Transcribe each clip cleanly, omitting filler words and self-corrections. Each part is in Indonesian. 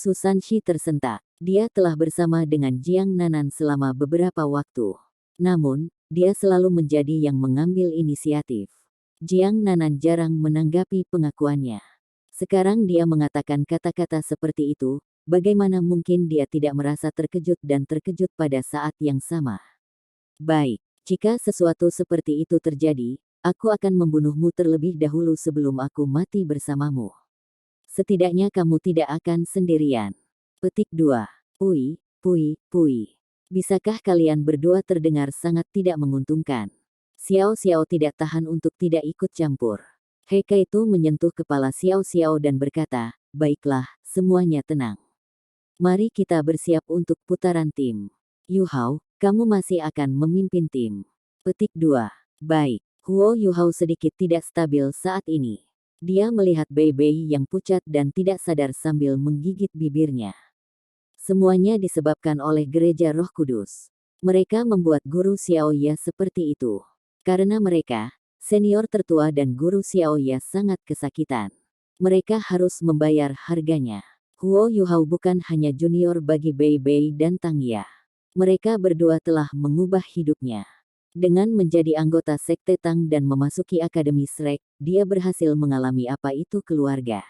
Susanshi tersentak. Dia telah bersama dengan Jiang Nanan selama beberapa waktu. Namun, dia selalu menjadi yang mengambil inisiatif. Jiang Nanan jarang menanggapi pengakuannya. Sekarang dia mengatakan kata-kata seperti itu, bagaimana mungkin dia tidak merasa terkejut dan terkejut pada saat yang sama. Baik, jika sesuatu seperti itu terjadi, aku akan membunuhmu terlebih dahulu sebelum aku mati bersamamu. Setidaknya kamu tidak akan sendirian. Petik 2. Pui, pui, pui. Bisakah kalian berdua terdengar sangat tidak menguntungkan? Xiao Xiao tidak tahan untuk tidak ikut campur. Heike itu menyentuh kepala Xiao Xiao dan berkata, baiklah, semuanya tenang. Mari kita bersiap untuk putaran tim. Yu Hao, kamu masih akan memimpin tim. Petik 2. Baik, Huo Yu Hao sedikit tidak stabil saat ini. Dia melihat Bei Bei yang pucat dan tidak sadar sambil menggigit bibirnya. Semuanya disebabkan oleh gereja Roh Kudus. Mereka membuat guru Xiaoya seperti itu. Karena mereka, senior tertua dan guru Xiaoya sangat kesakitan. Mereka harus membayar harganya. Huo Yu Hao bukan hanya junior bagi Bei Bei dan Tang Ya. Mereka berdua telah mengubah hidupnya. Dengan menjadi anggota Sekte Tang dan memasuki Akademi Shrek, dia berhasil mengalami apa itu keluarga.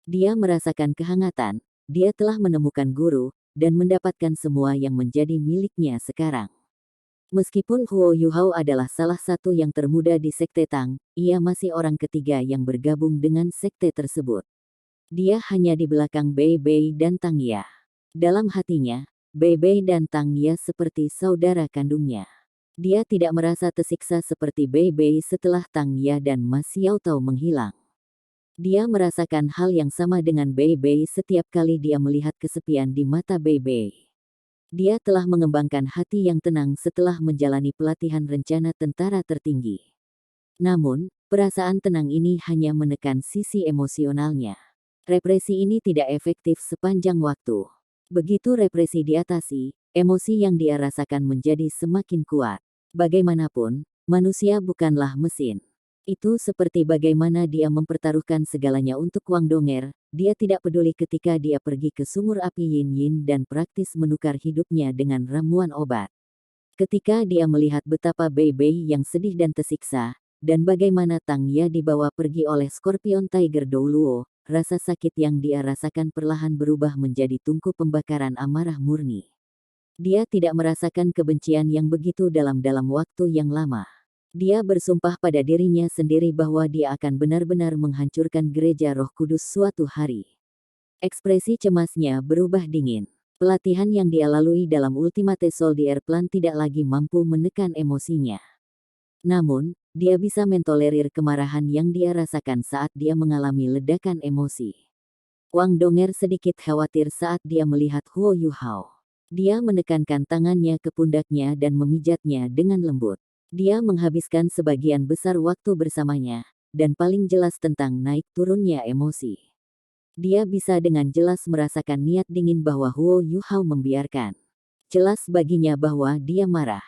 Dia merasakan kehangatan, dia telah menemukan guru, dan mendapatkan semua yang menjadi miliknya sekarang. Meskipun Huo Yu Hao adalah salah satu yang termuda di Sekte Tang, ia masih orang ketiga yang bergabung dengan sekte tersebut. Dia hanya di belakang Bei Bei dan Tang Ya. Dalam hatinya, Bei Bei dan Tang Ya seperti saudara kandungnya. Dia tidak merasa tersiksa seperti Bei Bei setelah Tang Ya dan Ma Xiaotao menghilang. Dia merasakan hal yang sama dengan Bei Bei setiap kali dia melihat kesepian di mata Bei Bei. Dia telah mengembangkan hati yang tenang setelah menjalani pelatihan rencana tentara tertinggi. Namun, perasaan tenang ini hanya menekan sisi emosionalnya. Represi ini tidak efektif sepanjang waktu. Begitu represi diatasi, emosi yang dia rasakan menjadi semakin kuat. Bagaimanapun, manusia bukanlah mesin. Itu seperti bagaimana dia mempertaruhkan segalanya untuk Wang Donger. Dia tidak peduli ketika dia pergi ke sumur api Yin Yin dan praktis menukar hidupnya dengan ramuan obat. Ketika dia melihat betapa Bei Bei yang sedih dan tersiksa, dan bagaimana Tang Ya dibawa pergi oleh Scorpion Tiger Douluo, rasa sakit yang dia rasakan perlahan berubah menjadi tungku pembakaran amarah murni. Dia tidak merasakan kebencian yang begitu dalam waktu yang lama. Dia bersumpah pada dirinya sendiri bahwa dia akan benar-benar menghancurkan gereja Roh Kudus suatu hari. Ekspresi cemasnya berubah dingin. Pelatihan yang dia lalui dalam Ultimate Soldier Plan tidak lagi mampu menekan emosinya. Namun, dia bisa mentolerir kemarahan yang dia rasakan saat dia mengalami ledakan emosi. Wang Donger sedikit khawatir saat dia melihat Huo Yu Hao. Dia menekankan tangannya ke pundaknya dan memijatnya dengan lembut. Dia menghabiskan sebagian besar waktu bersamanya, dan paling jelas tentang naik turunnya emosi. Dia bisa dengan jelas merasakan niat dingin bahwa Huo Yu Hao membiarkan. Jelas baginya bahwa dia marah.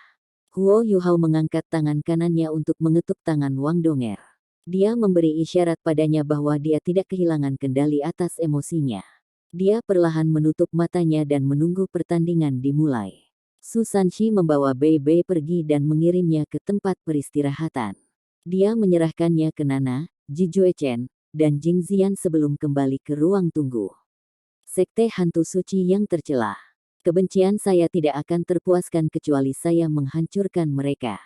Huo Yu Hao mengangkat tangan kanannya untuk mengetuk tangan Wang Donger. Dia memberi isyarat padanya bahwa dia tidak kehilangan kendali atas emosinya. Dia perlahan menutup matanya dan menunggu pertandingan dimulai. Susanshi membawa Bei Bei pergi dan mengirimnya ke tempat peristirahatan. Dia menyerahkannya ke Nana, Ji Juechen, dan Jing Zian sebelum kembali ke ruang tunggu. Sekte hantu suci yang tercelah. Kebencian saya tidak akan terpuaskan kecuali saya menghancurkan mereka.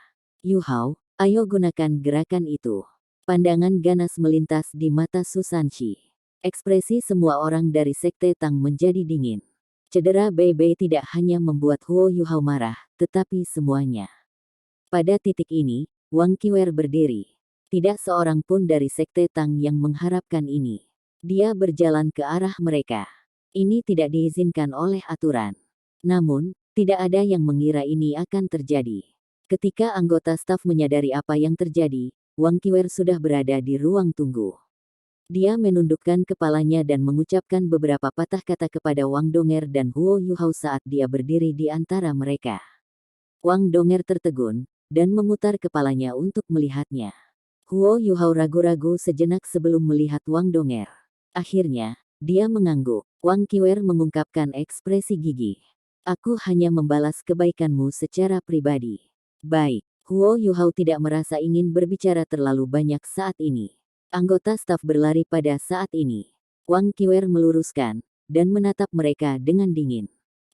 Yu Hao, ayo gunakan gerakan itu. Pandangan ganas melintas di mata Susanshi. Ekspresi semua orang dari Sekte Tang menjadi dingin. Cedera Bei Bei tidak hanya membuat Huo Yu Hao marah, tetapi semuanya. Pada titik ini, Wang Qiwer berdiri. Tidak seorang pun dari Sekte Tang yang mengharapkan ini. Dia berjalan ke arah mereka. Ini tidak diizinkan oleh aturan. Namun, tidak ada yang mengira ini akan terjadi. Ketika anggota staf menyadari apa yang terjadi, Wang Qiwer sudah berada di ruang tunggu. Dia menundukkan kepalanya dan mengucapkan beberapa patah kata kepada Wang Donger dan Huo Yu Hao saat dia berdiri di antara mereka. Wang Donger tertegun, dan memutar kepalanya untuk melihatnya. Huo Yu Hao ragu-ragu sejenak sebelum melihat Wang Donger. Akhirnya, Dia mengangguk. Wang Qiwer mengungkapkan ekspresi gigih. Aku hanya membalas kebaikanmu secara pribadi. Baik, Huo Yuhao tidak merasa ingin berbicara terlalu banyak saat ini. Anggota staf berlari pada saat ini. Wang Qiwer meluruskan, dan menatap mereka dengan dingin.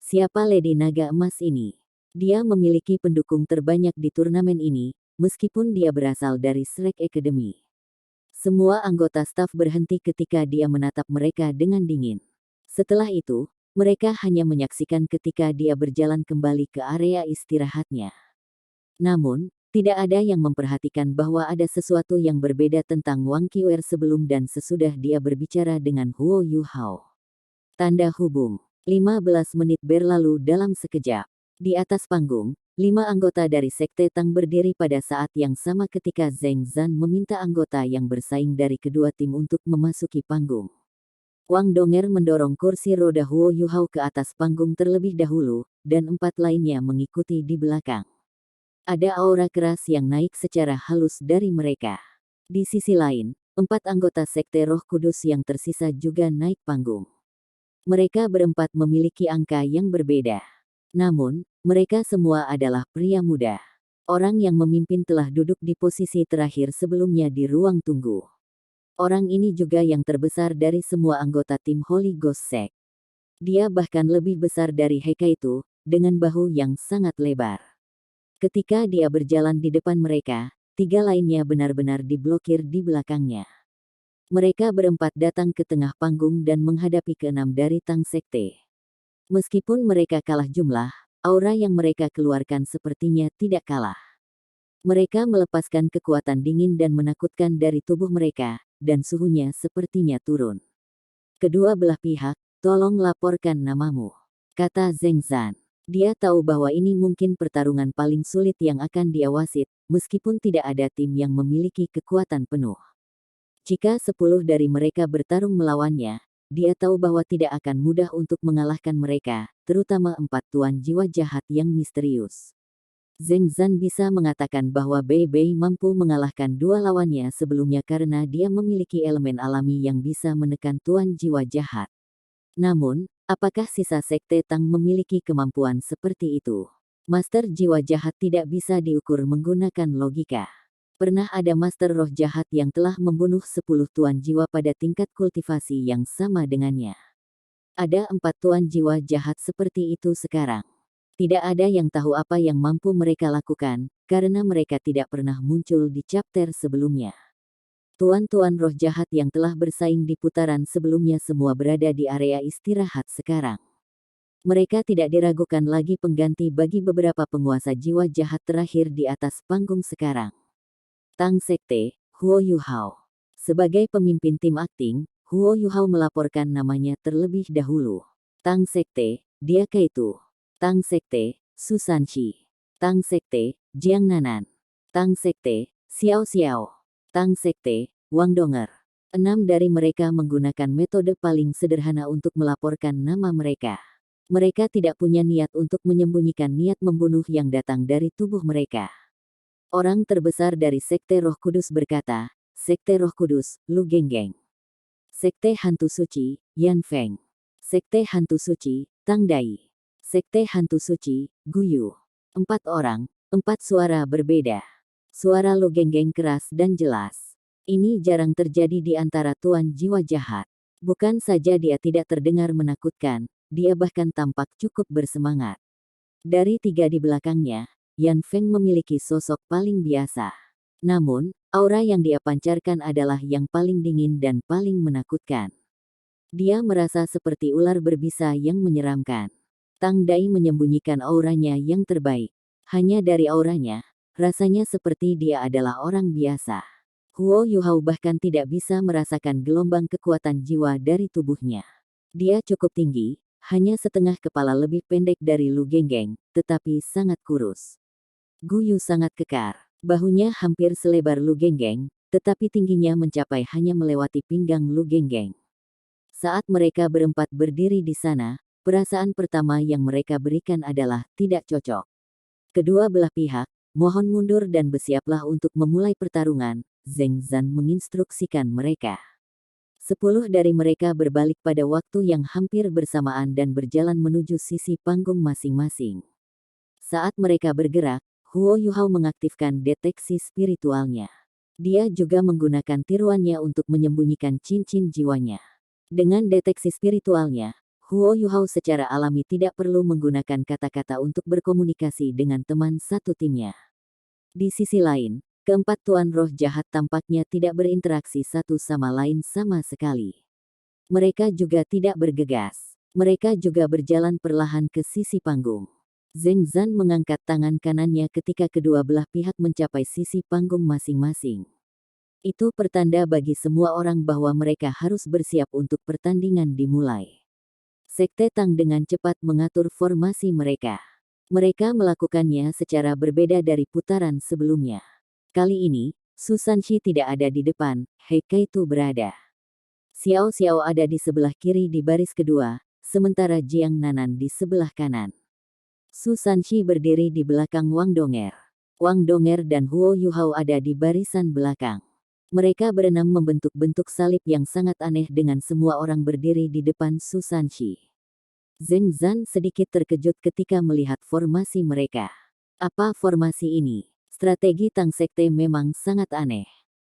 Siapa Lady Naga Emas ini? Dia memiliki pendukung terbanyak di turnamen ini, meskipun dia berasal dari Shrek Academy. Semua anggota staf berhenti ketika dia menatap mereka dengan dingin. Setelah itu, mereka hanya menyaksikan ketika dia berjalan kembali ke area istirahatnya. Namun, tidak ada yang memperhatikan bahwa ada sesuatu yang berbeda tentang Wang Qiwer sebelum dan sesudah dia berbicara dengan Huo Yuhao. Tanda hubung. 15 menit berlalu dalam sekejap. Di atas panggung, 5 anggota dari Sekte Tang berdiri pada saat yang sama ketika Zheng Zan meminta anggota yang bersaing dari kedua tim untuk memasuki panggung. Wang Donger mendorong kursi roda Huo Yuhao ke atas panggung terlebih dahulu, dan 4 lainnya mengikuti di belakang. Ada aura keras yang naik secara halus dari mereka. Di sisi lain, 4 anggota Sekte Roh Kudus yang tersisa juga naik panggung. Mereka berempat memiliki angka yang berbeda. Namun, mereka semua adalah pria muda. Orang yang memimpin telah duduk di posisi terakhir sebelumnya di ruang tunggu. Orang ini juga yang terbesar dari semua anggota tim Holy Ghost Sect. Dia bahkan lebih besar dari Hekaitu, dengan bahu yang sangat lebar. Ketika dia berjalan di depan mereka, 3 lainnya benar-benar diblokir di belakangnya. Mereka berempat datang ke tengah panggung dan menghadapi ke-6 dari Tang Sekte. Meskipun mereka kalah jumlah, aura yang mereka keluarkan sepertinya tidak kalah. Mereka melepaskan kekuatan dingin dan menakutkan dari tubuh mereka, dan suhunya sepertinya turun. Kedua belah pihak, tolong laporkan namamu, kata Zheng Zan. Dia tahu bahwa ini mungkin pertarungan paling sulit yang akan dia wasit, meskipun tidak ada tim yang memiliki kekuatan penuh. Jika 10 dari mereka bertarung melawannya, dia tahu bahwa tidak akan mudah untuk mengalahkan mereka, terutama 4 tuan jiwa jahat yang misterius. Zheng Zan bisa mengatakan bahwa Bei Bei mampu mengalahkan 2 lawannya sebelumnya karena dia memiliki elemen alami yang bisa menekan tuan jiwa jahat. Namun, apakah sisa Sekte Tang memiliki kemampuan seperti itu? Master jiwa jahat tidak bisa diukur menggunakan logika. Pernah ada master roh jahat yang telah membunuh 10 tuan jiwa pada tingkat kultivasi yang sama dengannya. Ada 4 tuan jiwa jahat seperti itu sekarang. Tidak ada yang tahu apa yang mampu mereka lakukan, karena mereka tidak pernah muncul di chapter sebelumnya. Tuan-tuan roh jahat yang telah bersaing di putaran sebelumnya semua berada di area istirahat sekarang. Mereka tidak diragukan lagi pengganti bagi beberapa penguasa jiwa jahat terakhir di atas panggung sekarang. Tang Sekte, Huo Yuhao. Sebagai pemimpin tim akting, Huo Yuhao melaporkan namanya terlebih dahulu. Tang Sekte, dia Kaitu. Tang Sekte, Susanshi. Tang Sekte, Jiang Nanan. Tang Sekte, Xiao Xiao. Tang Sekte, Wang Donger. 6 dari mereka menggunakan metode paling sederhana untuk melaporkan nama mereka. Mereka tidak punya niat untuk menyembunyikan niat membunuh yang datang dari tubuh mereka. Orang terbesar dari Sekte Roh Kudus berkata, Sekte Roh Kudus, Lu Genggeng. Sekte Hantu Suci, Yan Feng. Sekte Hantu Suci, Tang Dai. Sekte Hantu Suci, Guyu. 4 orang, 4 suara berbeda. Suara Lu Genggeng keras dan jelas. Ini jarang terjadi di antara tuan jiwa jahat. Bukan saja dia tidak terdengar menakutkan, dia bahkan tampak cukup bersemangat. Dari 3 di belakangnya, Yan Feng memiliki sosok paling biasa. Namun, aura yang dia pancarkan adalah yang paling dingin dan paling menakutkan. Dia merasa seperti ular berbisa yang menyeramkan. Tang Dai menyembunyikan auranya yang terbaik. Hanya dari auranya, rasanya seperti dia adalah orang biasa. Huo Yuhao bahkan tidak bisa merasakan gelombang kekuatan jiwa dari tubuhnya. Dia cukup tinggi, hanya setengah kepala lebih pendek dari Lu Genggeng, tetapi sangat kurus. Guyu sangat kekar. Bahunya hampir selebar Lu Genggeng, tetapi tingginya mencapai hanya melewati pinggang Lu Genggeng. Saat mereka berempat berdiri di sana, perasaan pertama yang mereka berikan adalah tidak cocok. Kedua belah pihak, mohon mundur dan bersiaplah untuk memulai pertarungan, Zheng Zan menginstruksikan mereka. 10 dari mereka berbalik pada waktu yang hampir bersamaan dan berjalan menuju sisi panggung masing-masing. Saat mereka bergerak, Huo Yuhao mengaktifkan deteksi spiritualnya. Dia juga menggunakan tiruannya untuk menyembunyikan cincin jiwanya. Dengan deteksi spiritualnya, Huo Yuhao secara alami tidak perlu menggunakan kata-kata untuk berkomunikasi dengan teman satu timnya. Di sisi lain, keempat tuan roh jahat tampaknya tidak berinteraksi satu sama lain sama sekali. Mereka juga tidak bergegas. Mereka juga berjalan perlahan ke sisi panggung. Zheng Zan mengangkat tangan kanannya ketika kedua belah pihak mencapai sisi panggung masing-masing. Itu pertanda bagi semua orang bahwa mereka harus bersiap untuk pertandingan dimulai. Sekte Tang dengan cepat mengatur formasi mereka. Mereka melakukannya secara berbeda dari putaran sebelumnya. Kali ini, Su Sanxi tidak ada di depan, He Kaitu berada. Xiao Xiao ada di sebelah kiri di baris kedua, sementara Jiang Nanan di sebelah kanan. Su Sanxi berdiri di belakang Wang Donger. Wang Donger dan Huo Yuhao ada di barisan belakang. Mereka berenam membentuk bentuk salib yang sangat aneh dengan semua orang berdiri di depan Su Sanxi. Zheng Zan sedikit terkejut ketika melihat formasi mereka. Apa formasi ini? Strategi Tang Sekte memang sangat aneh.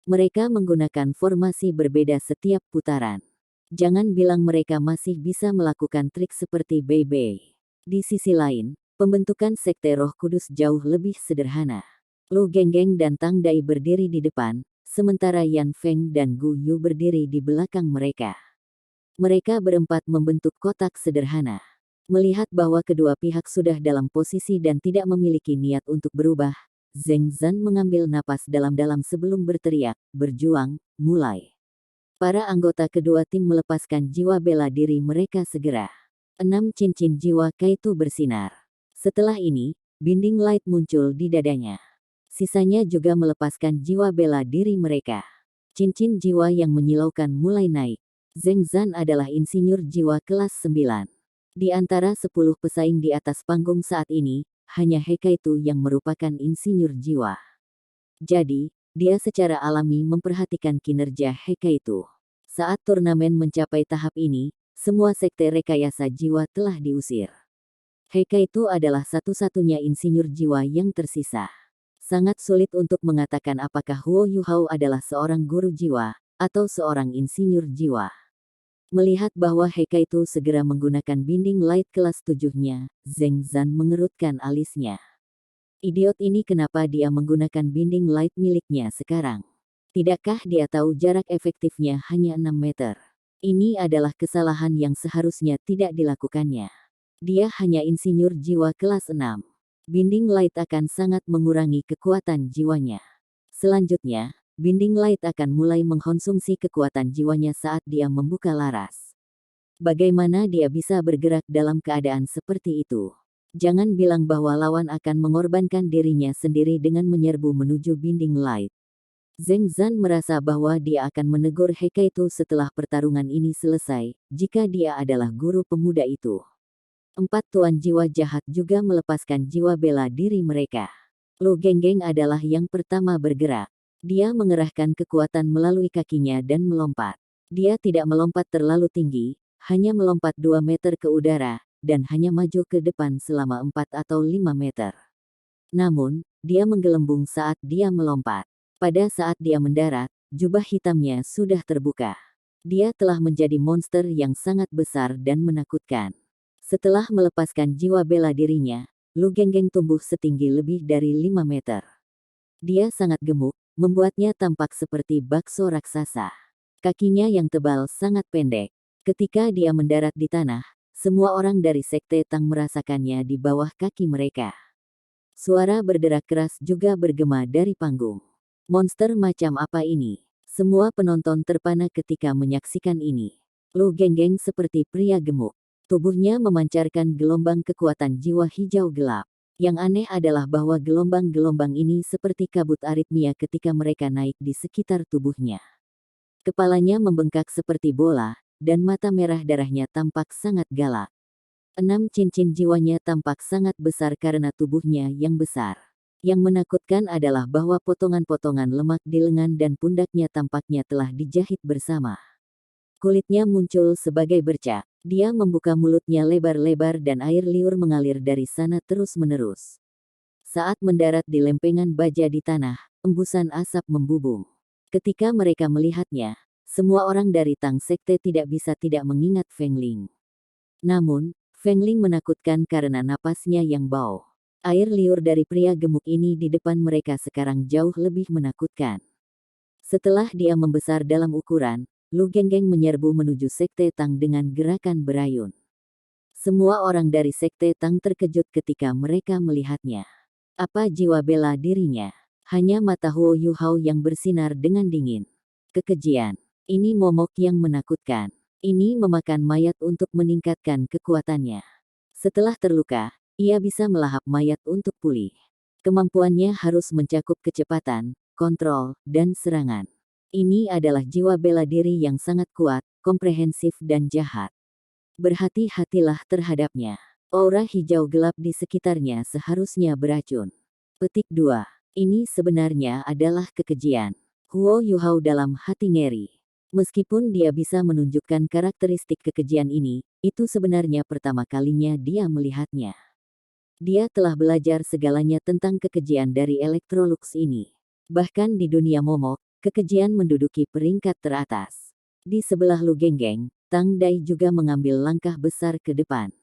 Mereka menggunakan formasi berbeda setiap putaran. Jangan bilang mereka masih bisa melakukan trik seperti Bei Bei. Di sisi lain, pembentukan Sekte Roh Kudus jauh lebih sederhana. Lu Genggeng dan Tang Dai berdiri di depan, sementara Yan Feng dan Gu Yu berdiri di belakang mereka. Mereka berempat membentuk kotak sederhana. Melihat bahwa kedua pihak sudah dalam posisi dan tidak memiliki niat untuk berubah, Zheng Zan mengambil napas dalam-dalam sebelum berteriak, "Berjuang, mulai." Para anggota kedua tim melepaskan jiwa bela diri mereka segera. 6 cincin jiwa Kaitu bersinar. Setelah ini, binding light muncul di dadanya. Sisanya juga melepaskan jiwa bela diri mereka. Cincin jiwa yang menyilaukan mulai naik. Zheng Zan adalah insinyur jiwa kelas 9. Di antara 10 pesaing di atas panggung saat ini, hanya He Kaitu yang merupakan insinyur jiwa. Jadi, dia secara alami memperhatikan kinerja He Kaitu. Saat turnamen mencapai tahap ini, semua sekte rekayasa jiwa telah diusir. He Kaitu adalah satu-satunya insinyur jiwa yang tersisa. Sangat sulit untuk mengatakan apakah Huo Yuhao adalah seorang guru jiwa, atau seorang insinyur jiwa. Melihat bahwa He Kaitu segera menggunakan binding light kelas 7-nya, Zheng Zan mengerutkan alisnya. Idiot ini kenapa dia menggunakan binding light miliknya sekarang? Tidakkah dia tahu jarak efektifnya hanya 6 meter? Ini adalah kesalahan yang seharusnya tidak dilakukannya. Dia hanya insinyur jiwa kelas 6. Binding light akan sangat mengurangi kekuatan jiwanya. Selanjutnya, binding light akan mulai mengkonsumsi kekuatan jiwanya saat dia membuka laras. Bagaimana dia bisa bergerak dalam keadaan seperti itu? Jangan bilang bahwa lawan akan mengorbankan dirinya sendiri dengan menyerbu menuju binding light. Zheng Zan merasa bahwa dia akan menegur He Kaitu setelah pertarungan ini selesai, jika dia adalah guru pemuda itu. 4 tuan jiwa jahat juga melepaskan jiwa bela diri mereka. Lu Genggeng adalah yang pertama bergerak. Dia mengerahkan kekuatan melalui kakinya dan melompat. Dia tidak melompat terlalu tinggi, hanya melompat 2 meter ke udara, dan hanya maju ke depan selama 4 atau 5 meter. Namun, dia menggelembung saat dia melompat. Pada saat dia mendarat, jubah hitamnya sudah terbuka. Dia telah menjadi monster yang sangat besar dan menakutkan. Setelah melepaskan jiwa bela dirinya, Lu Genggeng tumbuh setinggi lebih dari 5 meter. Dia sangat gemuk, membuatnya tampak seperti bakso raksasa. Kakinya yang tebal sangat pendek. Ketika dia mendarat di tanah, semua orang dari Sekte Tang merasakannya di bawah kaki mereka. Suara berderak keras juga bergema dari panggung. Monster macam apa ini? Semua penonton terpana ketika menyaksikan ini. Lu Genggeng seperti pria gemuk. Tubuhnya memancarkan gelombang kekuatan jiwa hijau gelap. Yang aneh adalah bahwa gelombang-gelombang ini seperti kabut aritmia ketika mereka naik di sekitar tubuhnya. Kepalanya membengkak seperti bola, dan mata merah darahnya tampak sangat galak. 6 cincin jiwanya tampak sangat besar karena tubuhnya yang besar. Yang menakutkan adalah bahwa potongan-potongan lemak di lengan dan pundaknya tampaknya telah dijahit bersama. Kulitnya muncul sebagai bercak. Dia membuka mulutnya lebar-lebar dan air liur mengalir dari sana terus-menerus. Saat mendarat di lempengan baja di tanah, embusan asap membubung. Ketika mereka melihatnya, semua orang dari Tang Sekte tidak bisa tidak mengingat Feng Ling. Namun, Feng Ling menakutkan karena napasnya yang bau. Air liur dari pria gemuk ini di depan mereka sekarang jauh lebih menakutkan. Setelah dia membesar dalam ukuran, Lu Genggeng menyerbu menuju Sekte Tang dengan gerakan berayun. Semua orang dari Sekte Tang terkejut ketika mereka melihatnya. Apa jiwa bela dirinya? Hanya mata Huo Yuhao yang bersinar dengan dingin. Kekejian. Ini momok yang menakutkan. Ini memakan mayat untuk meningkatkan kekuatannya. Setelah terluka, ia bisa melahap mayat untuk pulih. Kemampuannya harus mencakup kecepatan, kontrol, dan serangan. Ini adalah jiwa bela diri yang sangat kuat, komprehensif dan jahat. Berhati-hatilah terhadapnya. Aura hijau gelap di sekitarnya seharusnya beracun. Petik 2. Ini sebenarnya adalah kekejian. Huo Yuhao dalam hati ngeri. Meskipun dia bisa menunjukkan karakteristik kekejian ini, itu sebenarnya pertama kalinya dia melihatnya. Dia telah belajar segalanya tentang kekejian dari Electrolux ini. Bahkan di dunia momok, kekejian menduduki peringkat teratas. Di sebelah Lu Genggeng, Tang Dai juga mengambil langkah besar ke depan.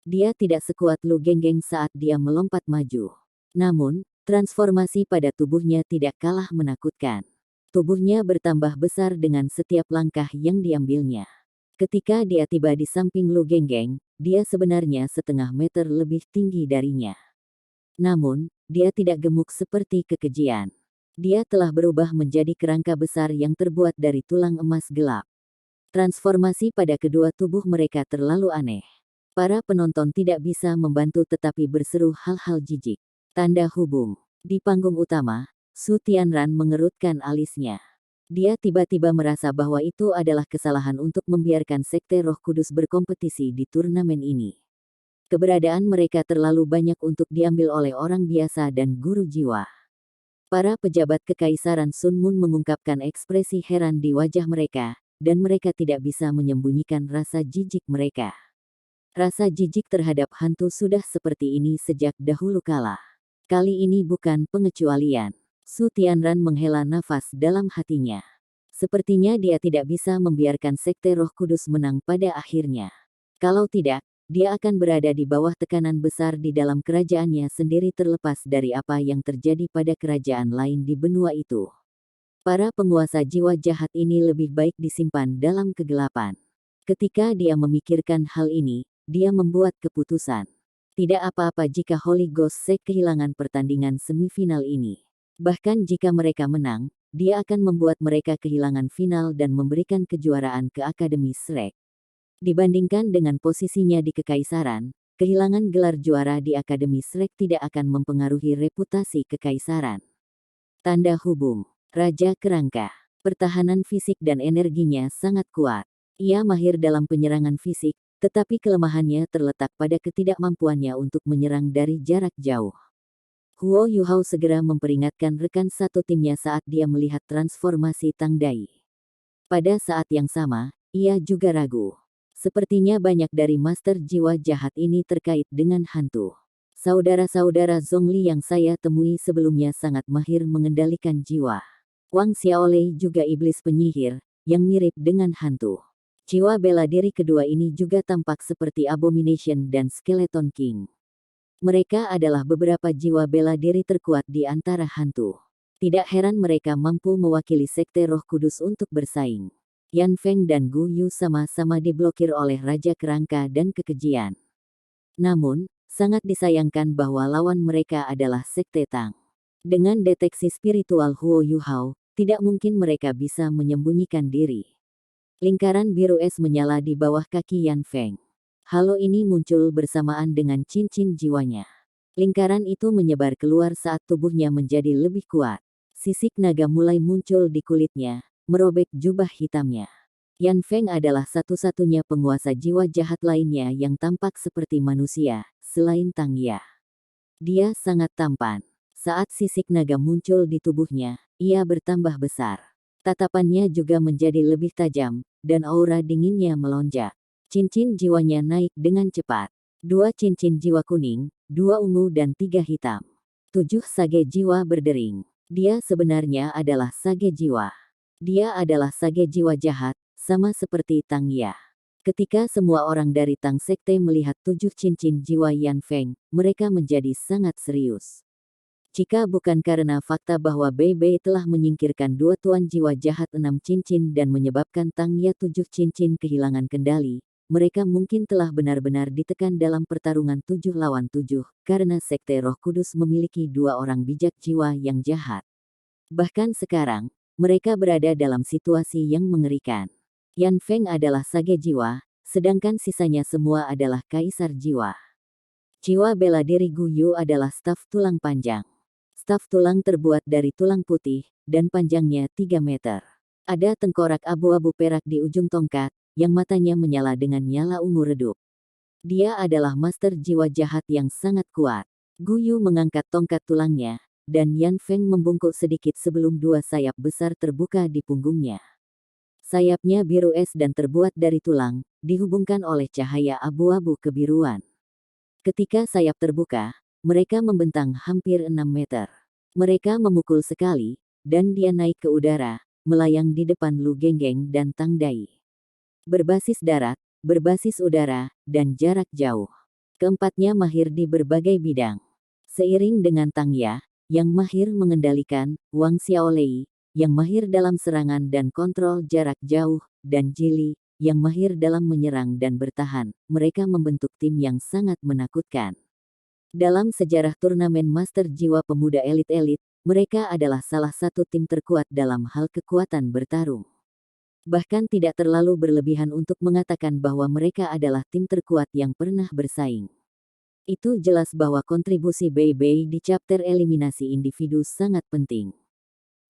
Dia tidak sekuat Lu Genggeng saat dia melompat maju. Namun, transformasi pada tubuhnya tidak kalah menakutkan. Tubuhnya bertambah besar dengan setiap langkah yang diambilnya. Ketika dia tiba di samping Lu Genggeng, dia sebenarnya setengah meter lebih tinggi darinya. Namun, dia tidak gemuk seperti kekejian. Dia telah berubah menjadi kerangka besar yang terbuat dari tulang emas gelap. Transformasi pada kedua tubuh mereka terlalu aneh. Para penonton tidak bisa membantu tetapi berseru hal-hal jijik. Tanda hubung. Di panggung utama, Su Tianran mengerutkan alisnya. Dia tiba-tiba merasa bahwa itu adalah kesalahan untuk membiarkan Sekte Roh Kudus berkompetisi di turnamen ini. Keberadaan mereka terlalu banyak untuk diambil oleh orang biasa dan guru jiwa. Para pejabat kekaisaran Sun Mun mengungkapkan ekspresi heran di wajah mereka, dan mereka tidak bisa menyembunyikan rasa jijik mereka. Rasa jijik terhadap hantu sudah seperti ini sejak dahulu kala. Kali ini bukan pengecualian. Su Tianran menghela nafas dalam hatinya. Sepertinya dia tidak bisa membiarkan Sekte Roh Kudus menang pada akhirnya. Kalau tidak, dia akan berada di bawah tekanan besar di dalam kerajaannya sendiri terlepas dari apa yang terjadi pada kerajaan lain di benua itu. Para penguasa jiwa jahat ini lebih baik disimpan dalam kegelapan. Ketika dia memikirkan hal ini, dia membuat keputusan. Tidak apa-apa jika Holy Ghost Sect kehilangan pertandingan semifinal ini. Bahkan jika mereka menang, dia akan membuat mereka kehilangan final dan memberikan kejuaraan ke Akademi Shrek. Dibandingkan dengan posisinya di kekaisaran, kehilangan gelar juara di Akademi Shrek tidak akan mempengaruhi reputasi kekaisaran. Tanda hubung. Raja Kerangka. Pertahanan fisik dan energinya sangat kuat. Ia mahir dalam penyerangan fisik, tetapi kelemahannya terletak pada ketidakmampuannya untuk menyerang dari jarak jauh. Huo Yuhao segera memperingatkan rekan satu timnya saat dia melihat transformasi Tang Dai. Pada saat yang sama, ia juga ragu. Sepertinya banyak dari master jiwa jahat ini terkait dengan hantu. Saudara-saudara Zhongli yang saya temui sebelumnya sangat mahir mengendalikan jiwa. Wang Xiaolei juga iblis penyihir, yang mirip dengan hantu. Jiwa bela diri kedua ini juga tampak seperti Abomination dan Skeleton King. Mereka adalah beberapa jiwa bela diri terkuat di antara hantu. Tidak heran mereka mampu mewakili Sekte Roh Kudus untuk bersaing. Yan Feng dan Gu Yu sama-sama diblokir oleh Raja Kerangka dan Kekejian. Namun, sangat disayangkan bahwa lawan mereka adalah Sekte Tang. Dengan deteksi spiritual Huo Yuhao, tidak mungkin mereka bisa menyembunyikan diri. Lingkaran biru es menyala di bawah kaki Yan Feng. Halo ini muncul bersamaan dengan cincin jiwanya. Lingkaran itu menyebar keluar saat tubuhnya menjadi lebih kuat. Sisik naga mulai muncul di kulitnya, merobek jubah hitamnya. Yan Feng adalah satu-satunya penguasa jiwa jahat lainnya yang tampak seperti manusia, selain Tang Ya. Dia sangat tampan. Saat sisik naga muncul di tubuhnya, ia bertambah besar. Tatapannya juga menjadi lebih tajam, dan aura dinginnya melonjak. Cincin jiwanya naik dengan cepat. 2 cincin jiwa kuning, 2 ungu dan 3 hitam. 7 sage jiwa berdering. Dia sebenarnya adalah sage jiwa. Dia adalah sage jiwa jahat, sama seperti Tang Ya. Ketika semua orang dari Tang Sekte melihat 7 cincin jiwa Yan Feng, mereka menjadi sangat serius. Jika bukan karena fakta bahwa Bei Bei telah menyingkirkan 2 tuan jiwa jahat 6 cincin dan menyebabkan Tang Ya 7 cincin kehilangan kendali, mereka mungkin telah benar-benar ditekan dalam pertarungan 7 lawan 7, karena Sekte Roh Kudus memiliki 2 orang bijak jiwa yang jahat. Bahkan sekarang, mereka berada dalam situasi yang mengerikan. Yan Feng adalah sage jiwa, sedangkan sisanya semua adalah kaisar jiwa. Jiwa bela diri Gu Yu adalah staf tulang panjang. Staf tulang terbuat dari tulang putih, dan panjangnya 3 meter. Ada tengkorak abu-abu perak di ujung tongkat, yang matanya menyala dengan nyala ungu redup. Dia adalah master jiwa jahat yang sangat kuat. Gu Yu mengangkat tongkat tulangnya, dan Yan Feng membungkuk sedikit sebelum 2 sayap besar terbuka di punggungnya. Sayapnya biru es dan terbuat dari tulang, dihubungkan oleh cahaya abu-abu kebiruan. Ketika sayap terbuka, mereka membentang hampir 6 meter. Mereka memukul sekali, dan dia naik ke udara, melayang di depan Lu Genggeng dan Tang Dai. Berbasis darat, berbasis udara, dan jarak jauh. Keempatnya mahir di berbagai bidang. Seiring dengan Tang Ya, yang mahir mengendalikan, Wang Xiaolei, yang mahir dalam serangan dan kontrol jarak jauh, dan Jili, yang mahir dalam menyerang dan bertahan, mereka membentuk tim yang sangat menakutkan. Dalam sejarah turnamen Master Jiwa Pemuda Elit-Elit, mereka adalah salah satu tim terkuat dalam hal kekuatan bertarung. Bahkan tidak terlalu berlebihan untuk mengatakan bahwa mereka adalah tim terkuat yang pernah bersaing. Itu jelas bahwa kontribusi Bei Bei di chapter eliminasi individu sangat penting.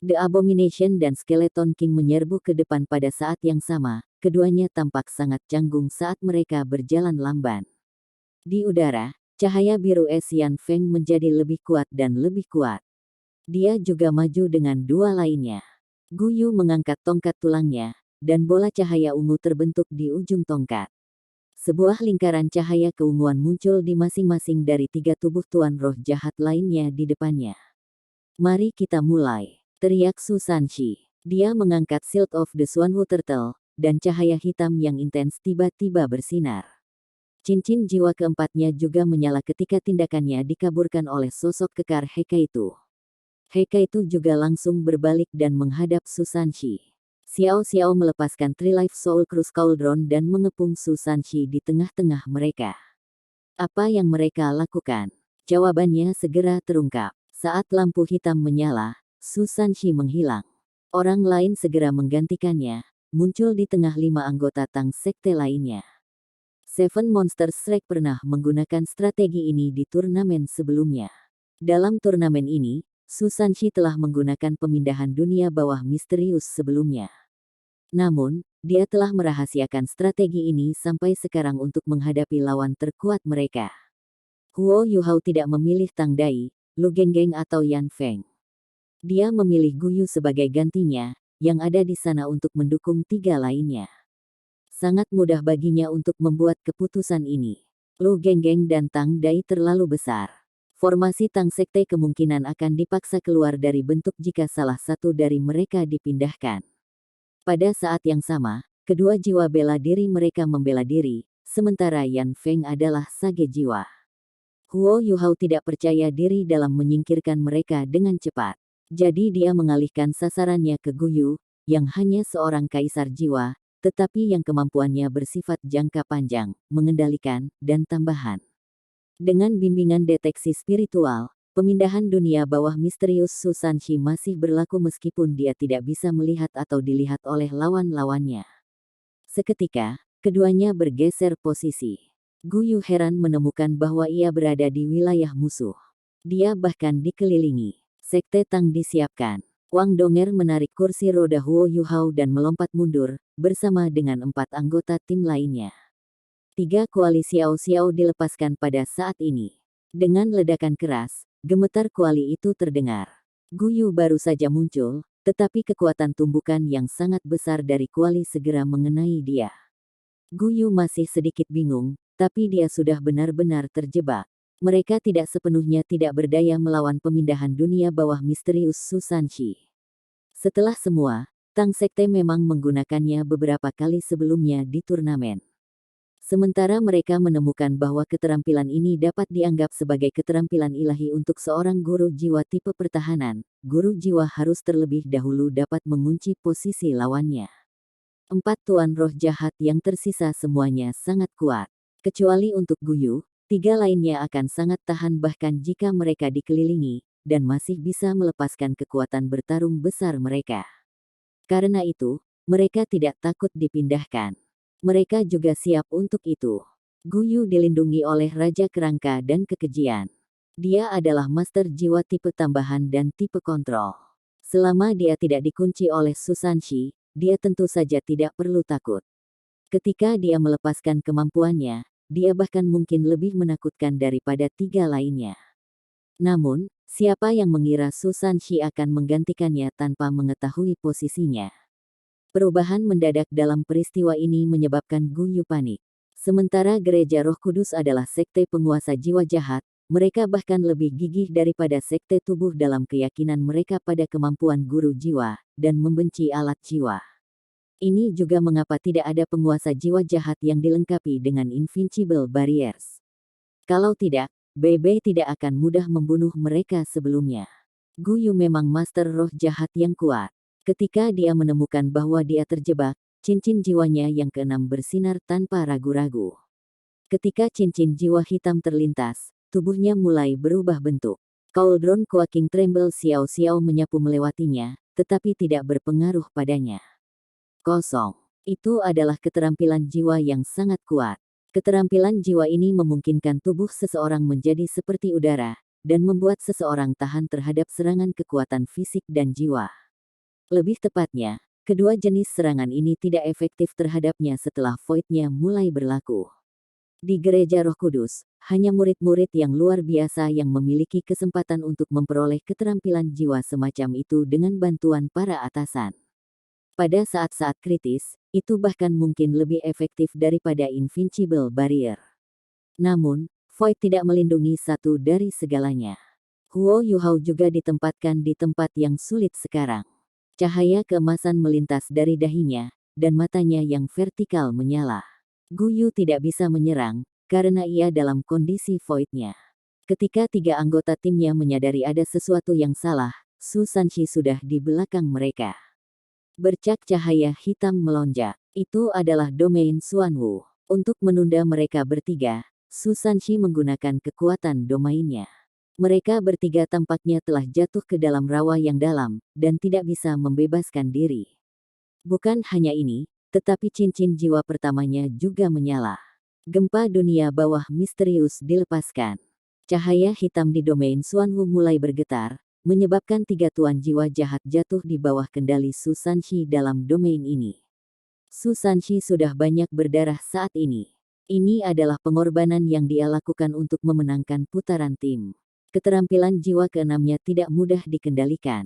The Abomination dan Skeleton King menyerbu ke depan pada saat yang sama, keduanya tampak sangat canggung saat mereka berjalan lamban. Di udara, cahaya biru es Yan Feng menjadi lebih kuat dan lebih kuat. Dia juga maju dengan 2 lainnya. Gu Yu mengangkat tongkat tulangnya, dan bola cahaya ungu terbentuk di ujung tongkat. Sebuah lingkaran cahaya keunguan muncul di masing-masing dari 3 tubuh tuan roh jahat lainnya di depannya. Mari kita mulai, teriak Su Sanshi. Dia mengangkat Shield of the Swanwu Turtle, dan cahaya hitam yang intens tiba-tiba bersinar. Cincin jiwa keempatnya juga menyala ketika tindakannya dikaburkan oleh sosok kekar Hekaitu. Hekaitu juga langsung berbalik dan menghadap Su Sanshi. Xiao Xiao melepaskan Three Life Soul Cruise Cauldron dan mengepung Su Sanshi di tengah-tengah mereka. Apa yang mereka lakukan? Jawabannya segera terungkap. Saat lampu hitam menyala, Su Sanshi menghilang. Orang lain segera menggantikannya, muncul di tengah 5 anggota Tang Sekte lainnya. Seven Monsters Strike pernah menggunakan strategi ini di turnamen sebelumnya. Dalam turnamen ini, Su Sanshi telah menggunakan pemindahan dunia bawah misterius sebelumnya. Namun, dia telah merahasiakan strategi ini sampai sekarang untuk menghadapi lawan terkuat mereka. Huo Yuhao tidak memilih Tang Dai, Lu Genggeng atau Yan Feng. Dia memilih Gu Yu sebagai gantinya, yang ada di sana untuk mendukung 3 lainnya. Sangat mudah baginya untuk membuat keputusan ini. Lu Genggeng dan Tang Dai terlalu besar. Formasi Tang Sekte kemungkinan akan dipaksa keluar dari bentuk jika salah satu dari mereka dipindahkan. Pada saat yang sama, kedua jiwa bela diri mereka membela diri, sementara Yan Feng adalah sage jiwa. Huo Yuhao tidak percaya diri dalam menyingkirkan mereka dengan cepat. Jadi dia mengalihkan sasarannya ke Gu Yu, yang hanya seorang kaisar jiwa, tetapi yang kemampuannya bersifat jangka panjang, mengendalikan, dan tambahan. Dengan bimbingan deteksi spiritual, pemindahan dunia bawah misterius Su Sanshi masih berlaku meskipun dia tidak bisa melihat atau dilihat oleh lawan-lawannya. Seketika, keduanya bergeser posisi. Gu Yu heran menemukan bahwa ia berada di wilayah musuh. Dia bahkan dikelilingi. Sekte Tang disiapkan. Wang Donger menarik kursi roda Huo Yuhao dan melompat mundur, bersama dengan 4 anggota tim lainnya. 3 kuali Xiao Xiao dilepaskan pada saat ini. Dengan ledakan keras, gemetar kuali itu terdengar. Gu Yu baru saja muncul, tetapi kekuatan tumbukan yang sangat besar dari kuali segera mengenai dia. Guyu masih sedikit bingung, tapi dia sudah benar-benar terjebak. Mereka tidak sepenuhnya tidak berdaya melawan pemindahan dunia bawah misterius Susanshi. Setelah semua, Tang Sekte memang menggunakannya beberapa kali sebelumnya di turnamen. Sementara mereka menemukan bahwa keterampilan ini dapat dianggap sebagai keterampilan ilahi untuk seorang guru jiwa tipe pertahanan, guru jiwa harus terlebih dahulu dapat mengunci posisi lawannya. 4 tuan roh jahat yang tersisa semuanya sangat kuat. Kecuali untuk Guyu, 3 lainnya akan sangat tahan bahkan jika mereka dikelilingi, dan masih bisa melepaskan kekuatan bertarung besar mereka. Karena itu, mereka tidak takut dipindahkan. Mereka juga siap untuk itu. Guyu dilindungi oleh Raja Kerangka dan Kekejian. Dia adalah master jiwa tipe tambahan dan tipe kontrol. Selama dia tidak dikunci oleh Susanshi, dia tentu saja tidak perlu takut. Ketika dia melepaskan kemampuannya, dia bahkan mungkin lebih menakutkan daripada 3 lainnya. Namun, siapa yang mengira Susanshi akan menggantikannya tanpa mengetahui posisinya? Perubahan mendadak dalam peristiwa ini menyebabkan Guyu panik. Sementara Gereja Roh Kudus adalah sekte penguasa jiwa jahat, mereka bahkan lebih gigih daripada sekte tubuh dalam keyakinan mereka pada kemampuan guru jiwa, dan membenci alat jiwa. Ini juga mengapa tidak ada penguasa jiwa jahat yang dilengkapi dengan invincible barriers. Kalau tidak, BB tidak akan mudah membunuh mereka sebelumnya. Guyu memang master roh jahat yang kuat. Ketika dia menemukan bahwa dia terjebak, cincin jiwanya yang keenam bersinar tanpa ragu-ragu. Ketika cincin jiwa hitam terlintas, tubuhnya mulai berubah bentuk. Cauldron Quaking Tremble Xiao-Xiao menyapu melewatinya, tetapi tidak berpengaruh padanya. Kosong. Itu adalah keterampilan jiwa yang sangat kuat. Keterampilan jiwa ini memungkinkan tubuh seseorang menjadi seperti udara, dan membuat seseorang tahan terhadap serangan kekuatan fisik dan jiwa. Lebih tepatnya, kedua jenis serangan ini tidak efektif terhadapnya setelah void-nya mulai berlaku. Di Gereja Roh Kudus, hanya murid-murid yang luar biasa yang memiliki kesempatan untuk memperoleh keterampilan jiwa semacam itu dengan bantuan para atasan. Pada saat-saat kritis, itu bahkan mungkin lebih efektif daripada invincible barrier. Namun, void tidak melindungi satu dari segalanya. Huo Yuhao juga ditempatkan di tempat yang sulit sekarang. Cahaya keemasan melintas dari dahinya, dan matanya yang vertikal menyala. Guyu tidak bisa menyerang, karena ia dalam kondisi void-nya. Ketika 3 anggota timnya menyadari ada sesuatu yang salah, Susanshi sudah di belakang mereka. Bercak cahaya hitam melonjak. Itu adalah domain Xuanwu. Untuk menunda mereka bertiga, Susanshi menggunakan kekuatan domainnya. Mereka bertiga tampaknya telah jatuh ke dalam rawa yang dalam, dan tidak bisa membebaskan diri. Bukan hanya ini, tetapi cincin jiwa pertamanya juga menyala. Gempa dunia bawah misterius dilepaskan. Cahaya hitam di domain Xuanwu mulai bergetar, menyebabkan 3 tuan jiwa jahat jatuh di bawah kendali Susanshi dalam domain ini. Susanshi sudah banyak berdarah saat ini. Ini adalah pengorbanan yang dia lakukan untuk memenangkan putaran tim. Keterampilan jiwa keenamnya tidak mudah dikendalikan.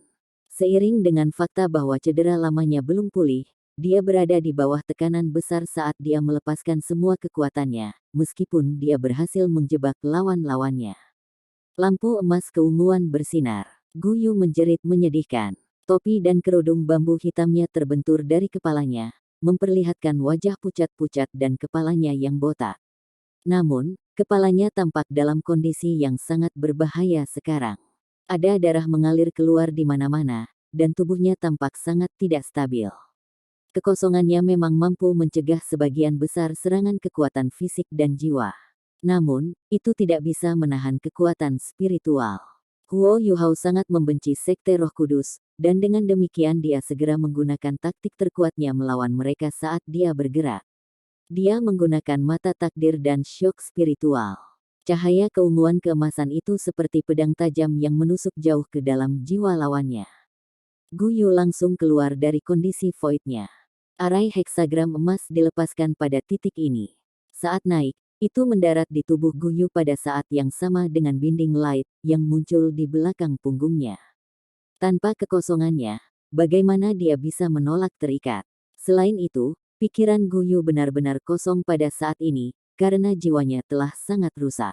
Seiring dengan fakta bahwa cedera lamanya belum pulih, dia berada di bawah tekanan besar saat dia melepaskan semua kekuatannya, meskipun dia berhasil menjebak lawan-lawannya. Lampu emas keunguan bersinar. Guyu menjerit menyedihkan. Topi dan kerudung bambu hitamnya terbentur dari kepalanya, memperlihatkan wajah pucat-pucat dan kepalanya yang botak. Namun, kepalanya tampak dalam kondisi yang sangat berbahaya sekarang. Ada darah mengalir keluar di mana-mana, dan tubuhnya tampak sangat tidak stabil. Kekosongannya memang mampu mencegah sebagian besar serangan kekuatan fisik dan jiwa. Namun, itu tidak bisa menahan kekuatan spiritual. Huo Yuhao sangat membenci Sekte Roh Kudus, dan dengan demikian dia segera menggunakan taktik terkuatnya melawan mereka saat dia bergerak. Dia menggunakan mata takdir dan syok spiritual. Cahaya keunguan keemasan itu seperti pedang tajam yang menusuk jauh ke dalam jiwa lawannya. Guyu langsung keluar dari kondisi void-nya. Arai heksagram emas dilepaskan pada titik ini. Saat naik, itu mendarat di tubuh Guyu pada saat yang sama dengan binding light yang muncul di belakang punggungnya. Tanpa kekosongannya, bagaimana dia bisa menolak terikat. Selain itu, pikiran Guyu benar-benar kosong pada saat ini, karena jiwanya telah sangat rusak.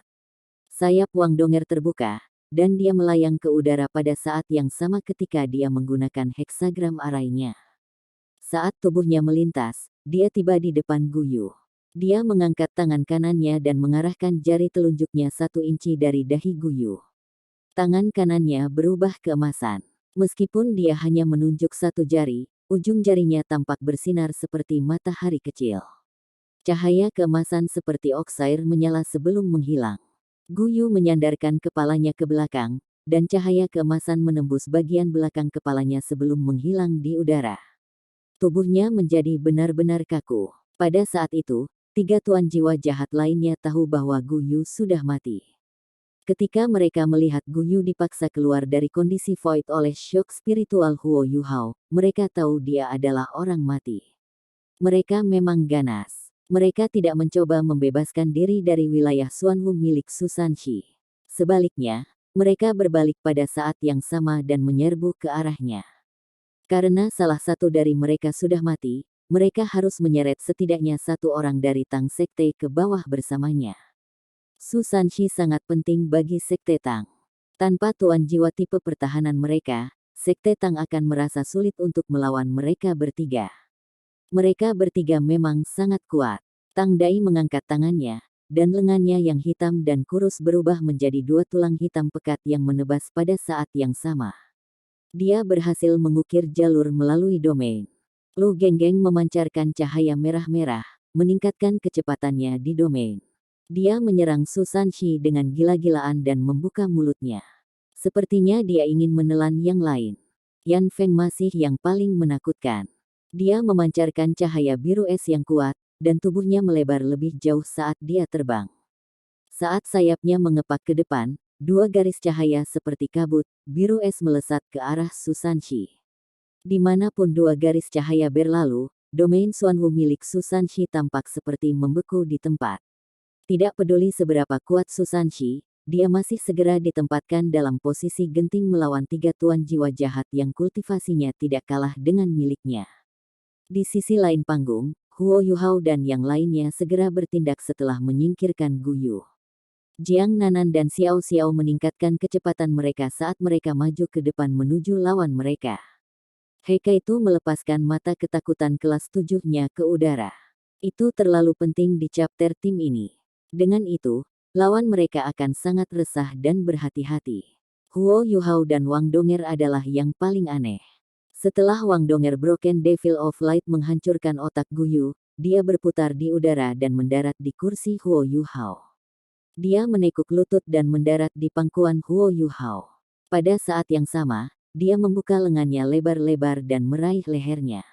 Sayap Wang Donger terbuka, dan dia melayang ke udara pada saat yang sama ketika dia menggunakan heksagram arainya. Saat tubuhnya melintas, dia tiba di depan Guyu. Dia mengangkat tangan kanannya dan mengarahkan jari telunjuknya 1 inci dari dahi Guyu. Tangan kanannya berubah keemasan. Meskipun dia hanya menunjuk 1 jari, ujung jarinya tampak bersinar seperti matahari kecil. Cahaya keemasan seperti oksair menyala sebelum menghilang. Guyu menyandarkan kepalanya ke belakang, dan cahaya keemasan menembus bagian belakang kepalanya sebelum menghilang di udara. Tubuhnya menjadi benar-benar kaku. Pada saat itu, 3 tuan jiwa jahat lainnya tahu bahwa Guyu sudah mati. Ketika mereka melihat Guyu dipaksa keluar dari kondisi void oleh syok spiritual Huo Yuhao, mereka tahu dia adalah orang mati. Mereka memang ganas. Mereka tidak mencoba membebaskan diri dari wilayah Xuanwu milik Susanshi. Sebaliknya, mereka berbalik pada saat yang sama dan menyerbu ke arahnya. Karena salah satu dari mereka sudah mati, mereka harus menyeret setidaknya 1 orang dari Tang Sekte ke bawah bersamanya. Susanshi sangat penting bagi Sekte Tang. Tanpa tuan jiwa tipe pertahanan mereka, Sekte Tang akan merasa sulit untuk melawan mereka bertiga. Mereka bertiga memang sangat kuat. Tang Dai mengangkat tangannya, dan lengannya yang hitam dan kurus berubah menjadi 2 tulang hitam pekat yang menebas pada saat yang sama. Dia berhasil mengukir jalur melalui domain. Lu Genggeng memancarkan cahaya merah-merah, meningkatkan kecepatannya di domain. Dia menyerang Susanshi dengan gila-gilaan dan membuka mulutnya. Sepertinya dia ingin menelan yang lain. Yan Feng masih yang paling menakutkan. Dia memancarkan cahaya biru es yang kuat, dan tubuhnya melebar lebih jauh saat dia terbang. Saat sayapnya mengepak ke depan, 2 garis cahaya seperti kabut biru es melesat ke arah Susanshi. Dimanapun 2 garis cahaya berlalu, domain Xuanwu milik Susanshi tampak seperti membeku di tempat. Tidak peduli seberapa kuat Susanshi, dia masih segera ditempatkan dalam posisi genting melawan 3 tuan jiwa jahat yang kultivasinya tidak kalah dengan miliknya. Di sisi lain panggung, Huo Yuhao dan yang lainnya segera bertindak setelah menyingkirkan Guyu. Jiang Nanan dan Xiao Xiao meningkatkan kecepatan mereka saat mereka maju ke depan menuju lawan mereka. Heike itu melepaskan mata ketakutan kelas 7-nya ke udara. Itu terlalu penting di chapter tim ini. Dengan itu, lawan mereka akan sangat resah dan berhati-hati. Huo Yuhao dan Wang Donger adalah yang paling aneh. Setelah Wang Donger Broken Devil of Light menghancurkan otak Guyu, dia berputar di udara dan mendarat di kursi Huo Yuhao. Dia menekuk lutut dan mendarat di pangkuan Huo Yuhao. Pada saat yang sama, dia membuka lengannya lebar-lebar dan meraih lehernya.